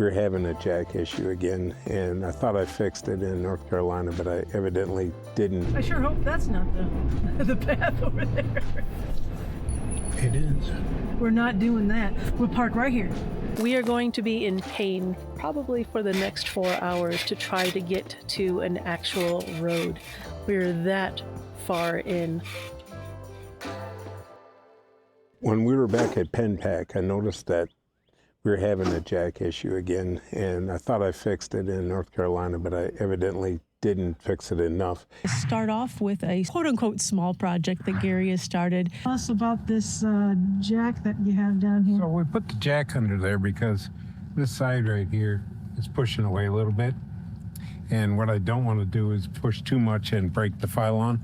We were having a jack issue again, and I thought I fixed it in North Carolina, but I evidently didn't. I sure hope that's not the path over there. It is. We're not doing that. We'll park right here. We are going to be in pain probably for the next 4 hours to try to get to an actual road. We're that far in. When we were back at Penpac, I noticed that we were having a jack issue again, and I thought I fixed it in North Carolina, but I evidently didn't fix it enough. Start off with a quote-unquote small project that Gary has started. Tell us about this jack that you have down here. So we put the jack under there because this side right here is pushing away a little bit, and what I don't want to do is push too much and break the pylon.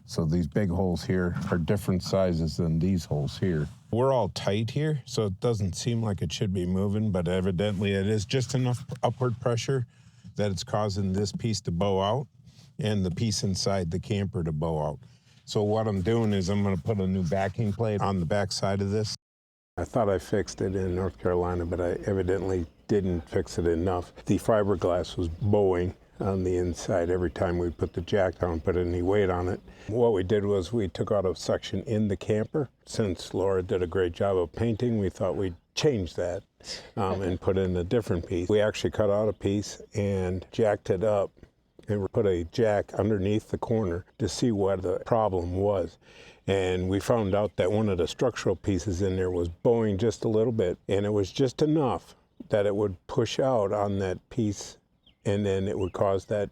So these big holes here are different sizes than these holes here. We're all tight here, so it doesn't seem like it should be moving, but evidently it is just enough upward pressure that it's causing this piece to bow out and the piece inside the camper to bow out. So what I'm doing is I'm gonna put a new backing plate on the back side of this. I thought I fixed it in North Carolina, but I evidently didn't fix it enough. The fiberglass was bowing on the inside every time we put the jack down, put any weight on it. What we did was we took out a section in the camper. Since Laura did a great job of painting, we thought we'd change that and put in a different piece. We actually cut out a piece and jacked it up and put a jack underneath the corner to see what the problem was. And we found out that one of the structural pieces in there was bowing just a little bit, and it was just enough that it would push out on that piece, and then it would cause that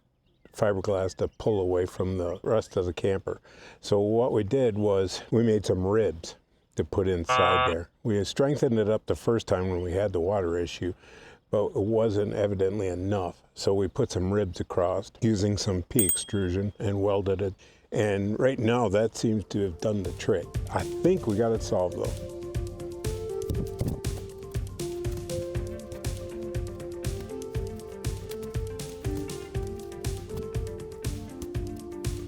fiberglass to pull away from the rest of the camper. So what we did was we made some ribs to put inside there. We had strengthened it up the first time when we had the water issue, but it wasn't evidently enough. So we put some ribs across using some P extrusion and welded it. And right now that seems to have done the trick. I think we got it solved though.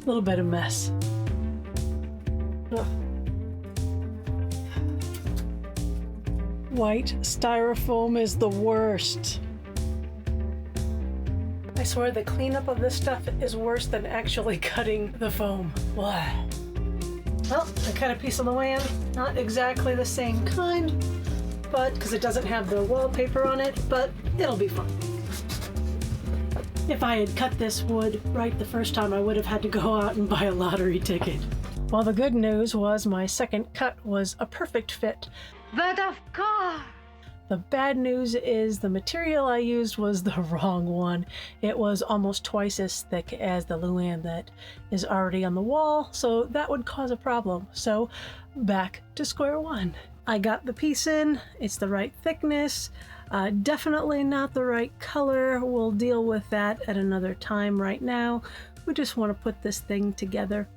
A little bit of mess. Ugh. White styrofoam is the worst. I swear the cleanup of this stuff is worse than actually cutting the foam. Well, I cut a piece of Luann, not exactly the same kind, but because it doesn't have the wallpaper on it, but it'll be fine. If I had cut this wood right the first time, I would have had to go out and buy a lottery ticket. Well, the good news was my second cut was a perfect fit. But of course! The bad news is the material I used was the wrong one. It was almost twice as thick as the Luann that is already on the wall, so that would cause a problem. So back to square one. I got the piece in, it's the right thickness, definitely not the right color. We'll deal with that at another time. Right now, we just want to put this thing together.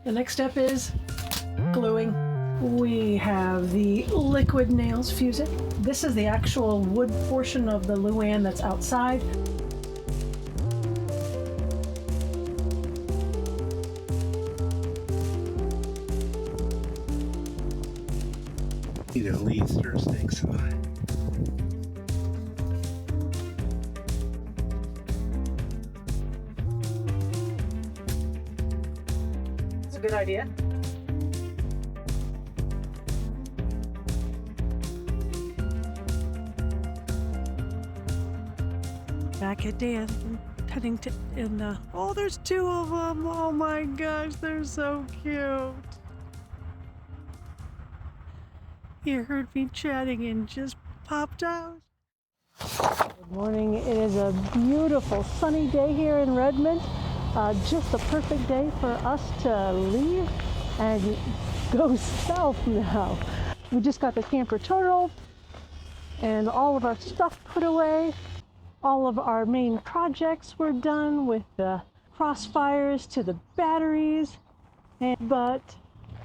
The next step is gluing. We have the liquid nails fusing. This is the actual wood portion of the Luann that's outside. Need at least there's snakes in there. It's a good idea. Back at Dan cutting in the. Oh, there's two of them. Oh my gosh, they're so cute. He heard me chatting and just popped out. Good morning. It is a beautiful sunny day here in Redmond. Just the perfect day for us to leave and go south now. We just got the camper totaled and all of our stuff put away. All of our main projects were done, with the crossfires to the batteries, but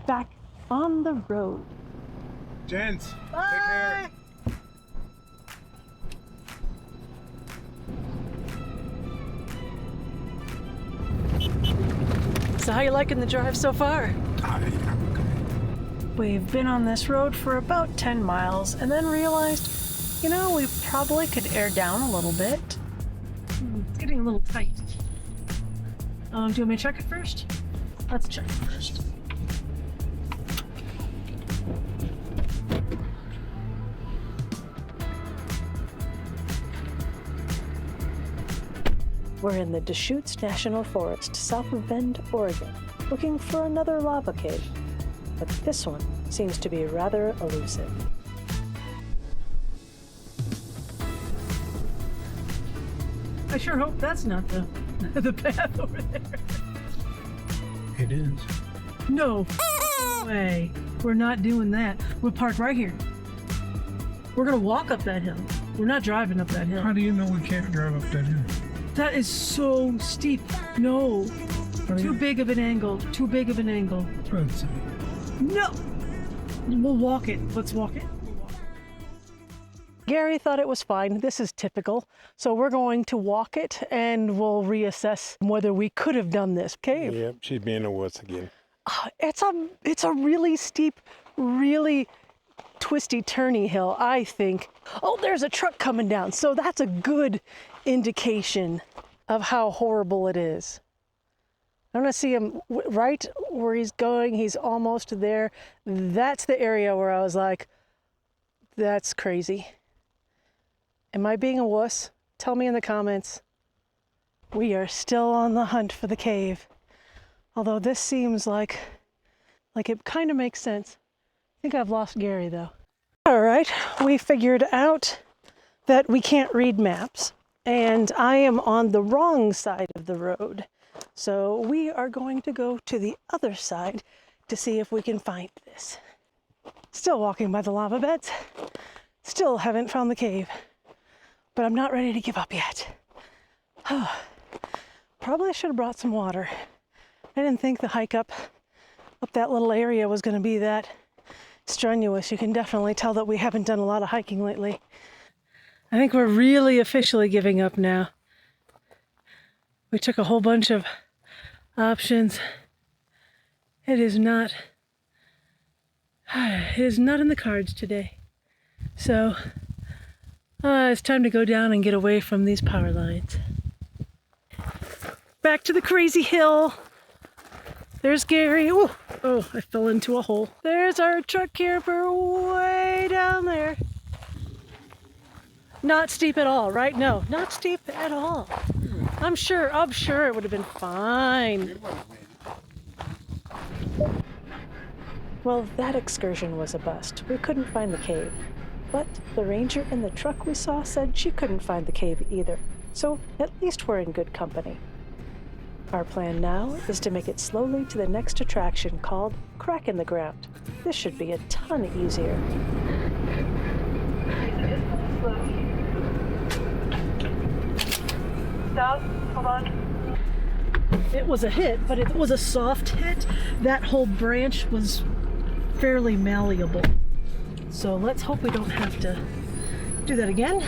back on the road. Gents, bye. Take care. So how you liking the drive so far? I'm okay. We've been on this road for about 10 miles and then realized You know, we probably could air down a little bit. It's getting a little tight. Do you want me to check it first? Let's check it first. We're in the Deschutes National Forest, south of Bend, Oregon, looking for another lava cave. But this one seems to be rather elusive. I sure hope that's not the path over there. It is. No way. We're not doing that. We'll park right here. We're gonna walk up that hill. We're not driving up that hill. How do you know we can't drive up that hill? That is so steep. No. Too big of an angle. Too big of an angle. Let's see. No. We'll walk it. Let's walk it. Gary thought it was fine. This is typical. So we're going to walk it and we'll reassess whether we could have done this cave. Yep, she's being a wuss again. It's a really steep, really twisty, turny hill, I think. Oh, there's a truck coming down. So that's a good indication of how horrible it is. I'm gonna see him right where he's going. He's almost there. That's the area where I was like, that's crazy. Am I being a wuss? Tell me in the comments. We are still on the hunt for the cave. Although this seems like it kind of makes sense. I think I've lost Gary though. All right, we figured out that we can't read maps and I am on the wrong side of the road. So we are going to go to the other side to see if we can find this. Still walking by the lava beds. Still haven't found the cave, but I'm not ready to give up yet. Oh, probably should have brought some water. I didn't think the hike up that little area was going to be that strenuous. You can definitely tell that we haven't done a lot of hiking lately. I think we're really officially giving up now. We took a whole bunch of options. It is not in the cards today. So it's time to go down and get away from these power lines. Back to the crazy hill. There's Gary. Oh, I fell into a hole. There's our truck camper way down there. Not steep at all, right? No, not steep at all. I'm sure it would have been fine. Well, that excursion was a bust. We couldn't find the cave. But the ranger in the truck we saw said she couldn't find the cave either. So at least we're in good company. Our plan now is to make it slowly to the next attraction called Crack in the Ground. This should be a ton easier. Stop. Hold on. It was a hit, but it was a soft hit. That whole branch was fairly malleable. So let's hope we don't have to do that again.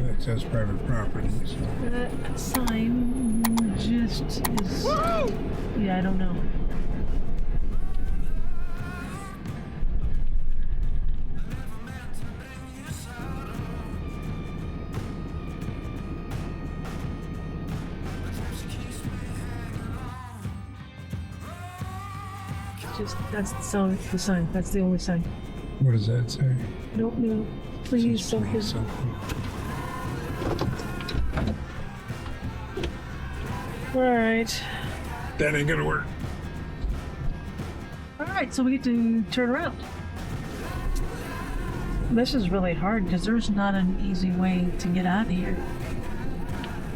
That says private property. So. That sign just is... Yeah, I don't know. That's the sign. That's the only sign. What does that say? I don't know. Please don't hit. Alright. That ain't gonna work. Alright, so we get to turn around. This is really hard because there's not an easy way to get out of here.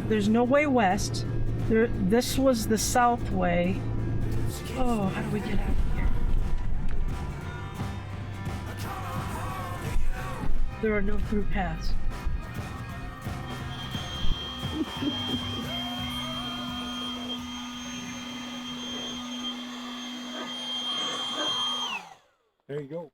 There's no way west. This was the south way. Oh, how do we get out of here? There are no through paths. There you go.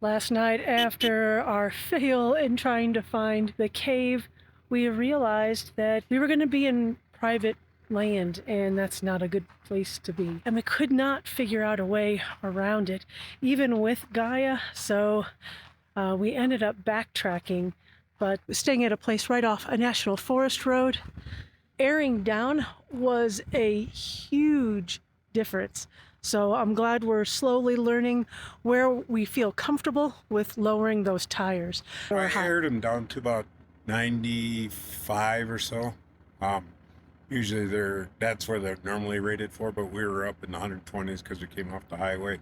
Last night, after our fail in trying to find the cave, we realized that we were going to be in private land, and that's not a good place to be. And we could not figure out a way around it, even with Gaia, so we ended up backtracking, but staying at a place right off a national forest road. Airing down was a huge difference. So I'm glad we're slowly learning where we feel comfortable with lowering those tires. I aired them down to about 95 or so. Usually that's where they're normally rated for, but we were up in the 120s because we came off the highway,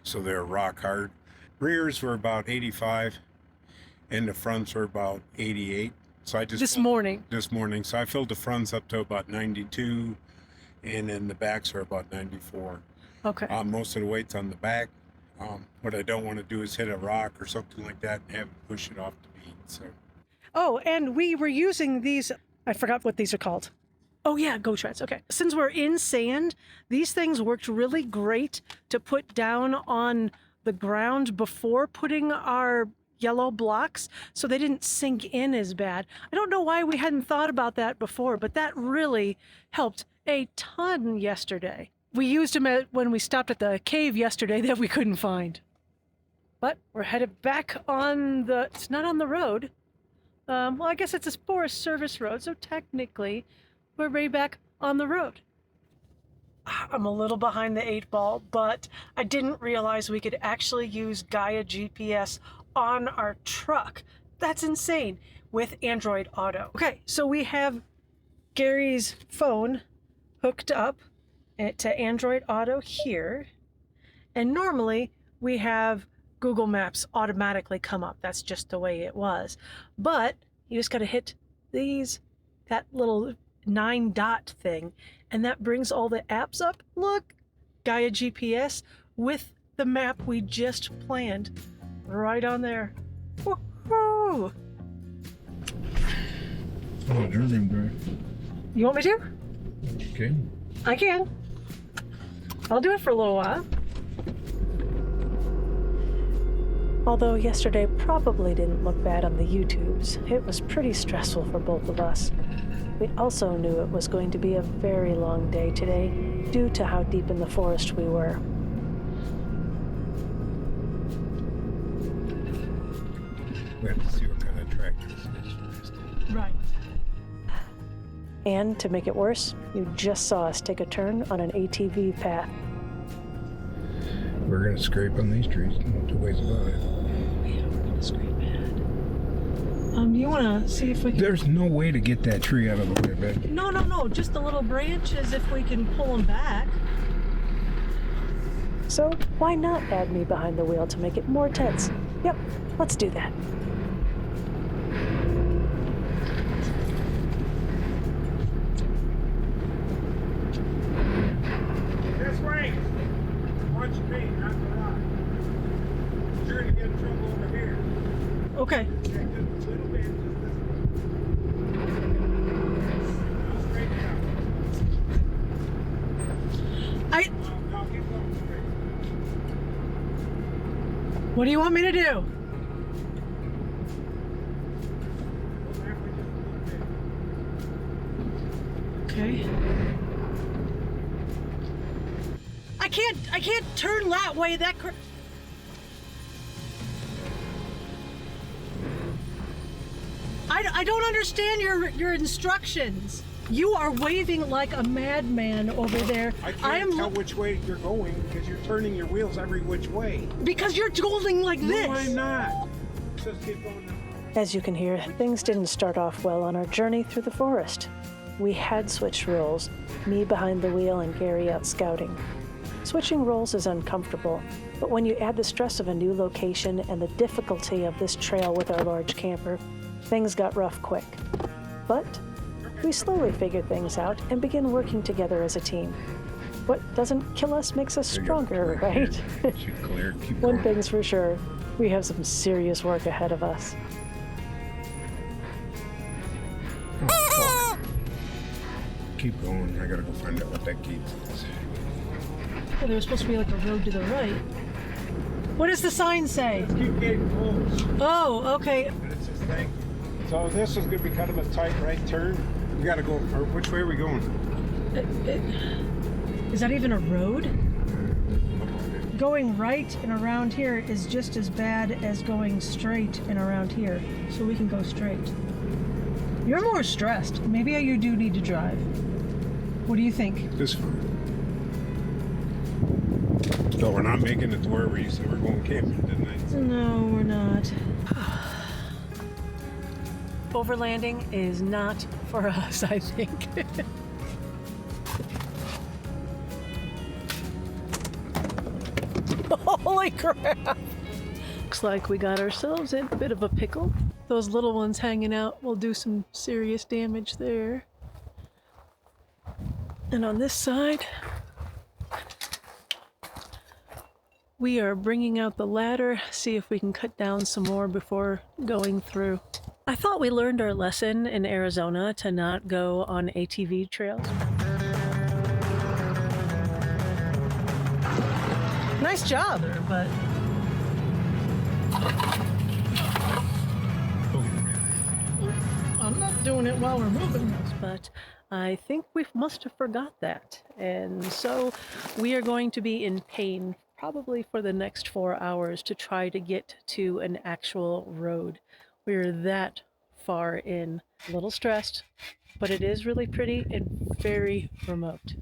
so they're rock hard. Rears were about 85, and the fronts were about 88. So I just This morning, so I filled the fronts up to about 92, and then the backs are about 94. okay. Most of the weight's on the back. What I don't want to do is hit a rock or something like that and have it push it off the bead. So. Oh, and we were using these, I forgot what these are called. Oh yeah, GoTreads, okay. Since we're in sand, these things worked really great to put down on the ground before putting our yellow blocks, so they didn't sink in as bad. I don't know why we hadn't thought about that before, but that really helped a ton yesterday. We used them when we stopped at the cave yesterday that we couldn't find. But we're headed back on it's not on the road. Well, I guess it's a Forest Service road, so technically we're way back on the road. I'm a little behind the 8 ball, but I didn't realize we could actually use Gaia GPS on our truck. That's insane, with Android Auto. Okay, so we have Gary's phone hooked up to Android Auto here, and normally we have Google Maps automatically come up. That's just the way it was. But you just got to hit that little 9-dot thing, and that brings all the apps up. Look, Gaia GPS with the map we just planned right on there. Woohoo! Oh, dream drive. You want me to? Okay. I can. I'll do it for a little while. Although yesterday probably didn't look bad on the YouTubes, it was pretty stressful for both of us. We also knew it was going to be a very long day today due to how deep in the forest we were. We have to see what kind of tractor this is first. Right. And to make it worse, you just saw us take a turn on an ATV path. We're gonna scrape on these trees. No two ways about it. Yeah, we're gonna scrape bad. Do you want to see if we can... There's no way to get that tree out of the way, babe. No, just the little branches if we can pull them back. So why not add me behind the wheel to make it more tense? Yep, let's do that. This way! Watch me, not the rock. You're gonna get in trouble over here. Okay. Okay, just a little bit, just this way. Now straighten out. No, keep going straight. What do you want me to do? Go halfway just a little bit. Okay. I can't turn that way. I don't understand your instructions. You are waving like a madman over there. I can't tell which way you're going because you're turning your wheels every which way. Because you're holding like this. No, I'm not. Just keep going now. As you can hear, things didn't start off well on our journey through the forest. We had switched roles, me behind the wheel and Gary out scouting. Switching roles is uncomfortable, but when you add the stress of a new location and the difficulty of this trail with our large camper, things got rough quick. But we slowly figured things out and begin working together as a team. What doesn't kill us makes us stronger, right? Should clear, keep One going. thing's for sure, we have some serious work ahead of us. Oh, fuck. Keep going. I gotta go find out what that gate is. Oh, there was supposed to be like a road to the right. What does the sign say? Keep getting close. Oh, okay. And it says thank you. So this is going to be kind of a tight right turn. We got to go, or which way are we going? Is that even a road? Going right and around here is just as bad as going straight and around here. So we can go straight. You're more stressed. Maybe you do need to drive. What do you think? This fine. So we're not making it to where we said we're going camping tonight. No, we're not. Overlanding is not for us, I think. Holy crap! Looks like we got ourselves in a bit of a pickle. Those little ones hanging out will do some serious damage there. And on this side, we are bringing out the ladder, see if we can cut down some more before going through. I thought we learned our lesson in Arizona to not go on ATV trails. Nice job there, but... I'm not doing it while we're moving. But I think we must have forgot that. And so we are going to be in pain probably for the next 4 hours to try to get to an actual road. We're that far in. A little stressed, but it is really pretty and very remote.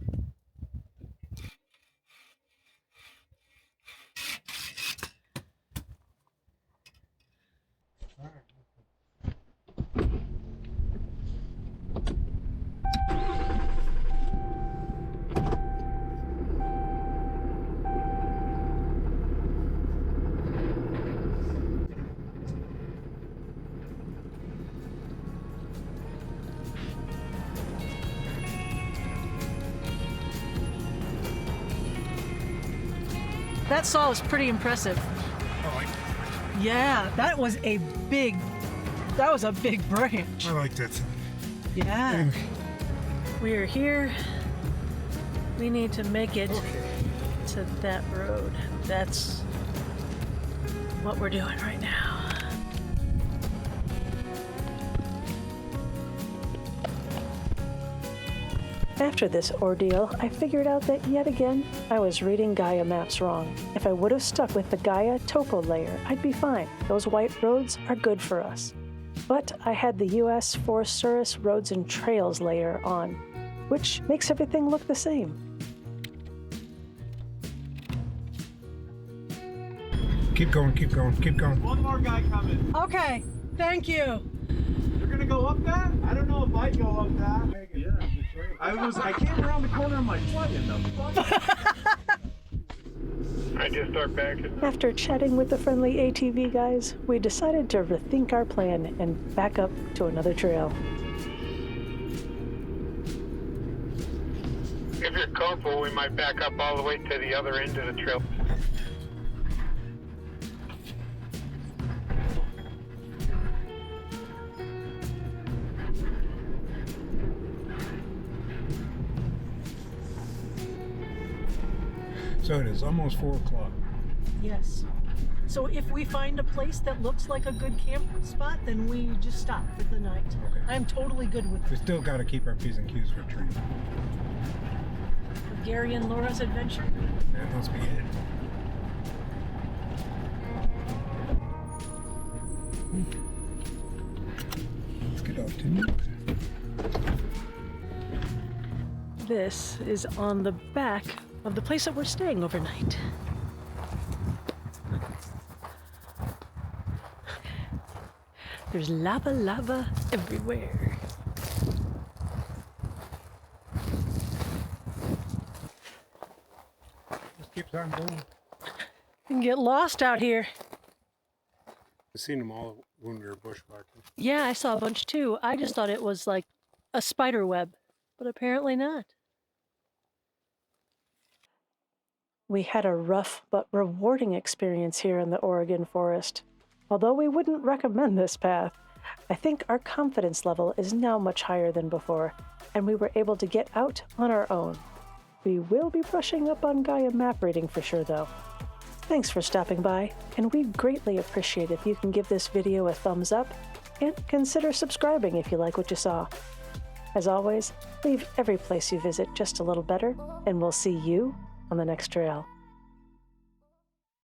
That saw was pretty impressive. Yeah, that was a big branch. I like that. Yeah. We are here. We need to make it to that road. That's what we're doing right now. After this ordeal, I figured out that yet again, I was reading Gaia maps wrong. If I would have stuck with the Gaia topo layer, I'd be fine. Those white roads are good for us. But I had the US Forest Service Roads and Trails layer on, which makes everything look the same. Keep going, keep going, keep going. One more guy coming. Okay, thank you. You're gonna go up that? I don't know if I'd go up that. Yeah. I came around the corner, I'm like, what in the fuck? I just start backing. After chatting with the friendly ATV guys, we decided to rethink our plan and back up to another trail. If you're comfortable, we might back up all the way to the other end of the trail. So it is almost 4 o'clock. Yes. So if we find a place that looks like a good camp spot, then we just stop for the night. Okay. I'm totally good with We it. still got to keep our P's and Q's for training. Gary and Laura's adventure. That must be it. Let's get off to This is on the back of the place that we're staying overnight. There's lava everywhere. Just keeps on going. You can get lost out here. I've seen them all when we were bushwhacking. Yeah, I saw a bunch too. I just thought it was like a spider web, but apparently not. We had a rough but rewarding experience here in the Oregon forest. Although we wouldn't recommend this path, I think our confidence level is now much higher than before, and we were able to get out on our own. We will be brushing up on Gaia map reading for sure though. Thanks for stopping by, and we'd greatly appreciate if you can give this video a thumbs up and consider subscribing if you like what you saw. As always, leave every place you visit just a little better, and we'll see you on the next trail.